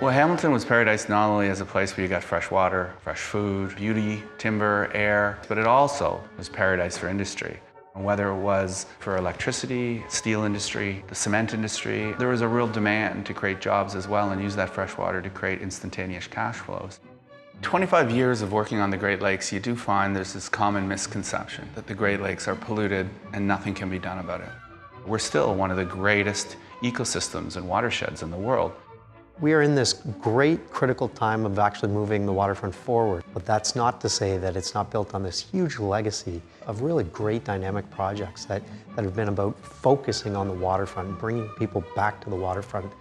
Well, Hamilton was paradise not only as a place where you got fresh water, fresh food, beauty, timber, air, but it also was paradise for industry. Whether it was for electricity, steel industry, the cement industry, there was a real demand to create jobs as well and use that fresh water to create instantaneous cash flows. 25 years of working on the Great Lakes, you do find there's this common misconception that the Great Lakes are polluted and nothing can be done about it. We're still one of the greatest ecosystems and watersheds in the world. We are in this great critical time of actually moving the waterfront forward, but that's not to say that it's not built on this huge legacy of really great dynamic projects that have been about focusing on the waterfront, bringing people back to the waterfront.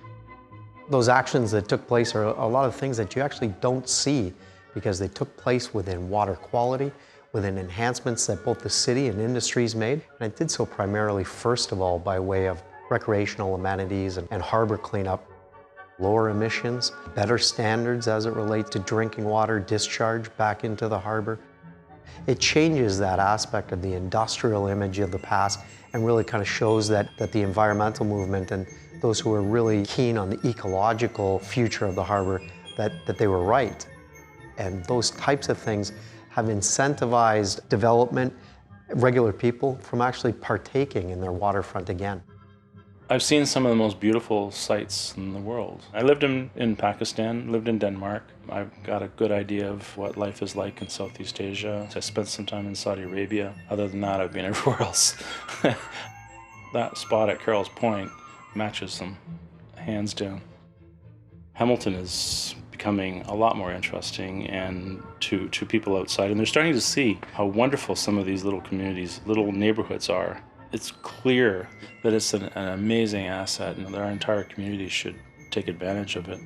Those actions that took place are a lot of things that you actually don't see because they took place within water quality, within enhancements that both the city and industries made, and it did so primarily, first of all, by way of recreational amenities and harbor cleanup. Lower emissions, better standards as it relates to drinking water discharge back into the harbor. It changes that aspect of the industrial image of the past and really kind of shows that the environmental movement and those who are really keen on the ecological future of the harbor, that they were right. And those types of things have incentivized development, regular people from actually partaking in their waterfront again. I've seen some of the most beautiful sights in the world. I lived in Pakistan, lived in Denmark. I've got a good idea of what life is like in Southeast Asia. I spent some time in Saudi Arabia. Other than that, I've been everywhere else. That spot at Carroll's Point matches them, hands down. Hamilton is becoming a lot more interesting and to people outside, and they're starting to see how wonderful some of these little communities, little neighborhoods are. It's clear that it's an amazing asset and our entire community should take advantage of it.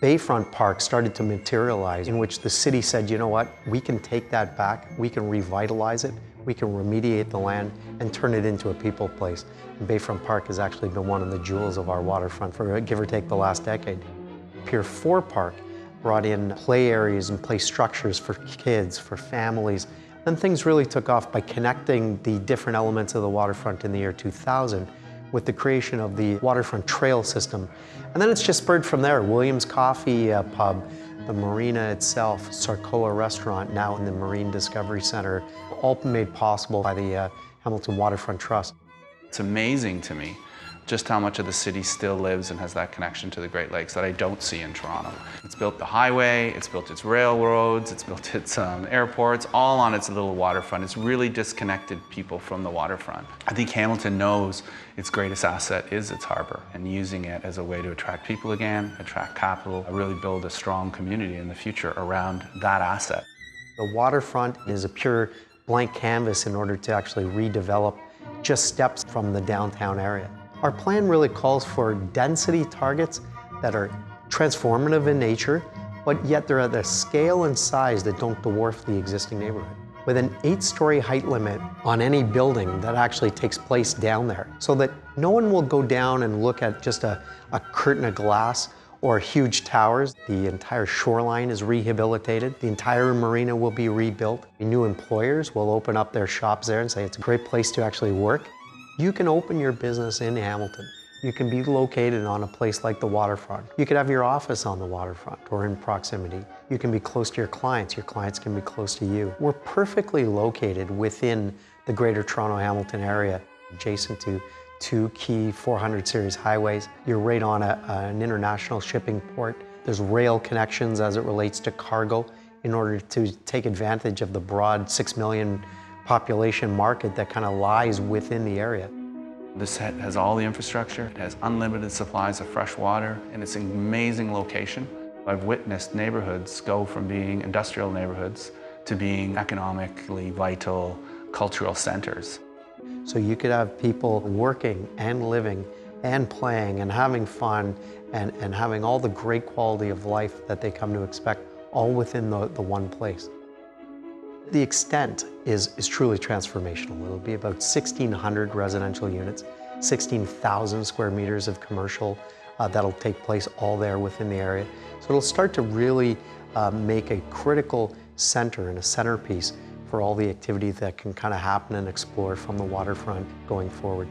Bayfront Park started to materialize in which the city said, you know what, we can take that back, we can revitalize it, we can remediate the land and turn it into a people place. And Bayfront Park has actually been one of the jewels of our waterfront for give or take the last decade. Pier 4 Park brought in play areas and play structures for kids, for families. Then things really took off by connecting the different elements of the waterfront in the year 2000 with the creation of the waterfront trail system. And then it's just spurred from there. Williams Coffee Pub, the marina itself, Sarcoa Restaurant, now in the Marine Discovery Center, all made possible by the Hamilton Waterfront Trust. It's amazing to me just how much of the city still lives and has that connection to the Great Lakes that I don't see in Toronto. It's built the highway, it's built its railroads, it's built its airports, all on its little waterfront. It's really disconnected people from the waterfront. I think Hamilton knows its greatest asset is its harbor, and using it as a way to attract people again, attract capital, really build a strong community in the future around that asset. The waterfront is a pure blank canvas in order to actually redevelop just steps from the downtown area. Our plan really calls for density targets that are transformative in nature, but yet they're at a scale and size that don't dwarf the existing neighborhood. With an 8-story height limit on any building that actually takes place down there, so that no one will go down and look at just a curtain of glass or huge towers. The entire shoreline is rehabilitated. The entire marina will be rebuilt. New employers will open up their shops there and say it's a great place to actually work. You can open your business in Hamilton. You can be located on a place like the waterfront. You could have your office on the waterfront or in proximity. You can be close to your clients can be close to you. We're perfectly located within the Greater Toronto-Hamilton area, adjacent to 2 key 400 series highways. You're right on an international shipping port. There's rail connections as it relates to cargo in order to take advantage of the broad 6 million population market that kind of lies within the area. This has all the infrastructure, it has unlimited supplies of fresh water, and it's an amazing location. I've witnessed neighborhoods go from being industrial neighborhoods to being economically vital cultural centers. So you could have people working and living and playing and having fun and having all the great quality of life that they come to expect all within the one place. The extent is truly transformational. It'll be about 1,600 residential units, 16,000 square meters of commercial that'll take place all there within the area. So it'll start to really make a critical center and a centerpiece for all the activity that can kind of happen and explore from the waterfront going forward.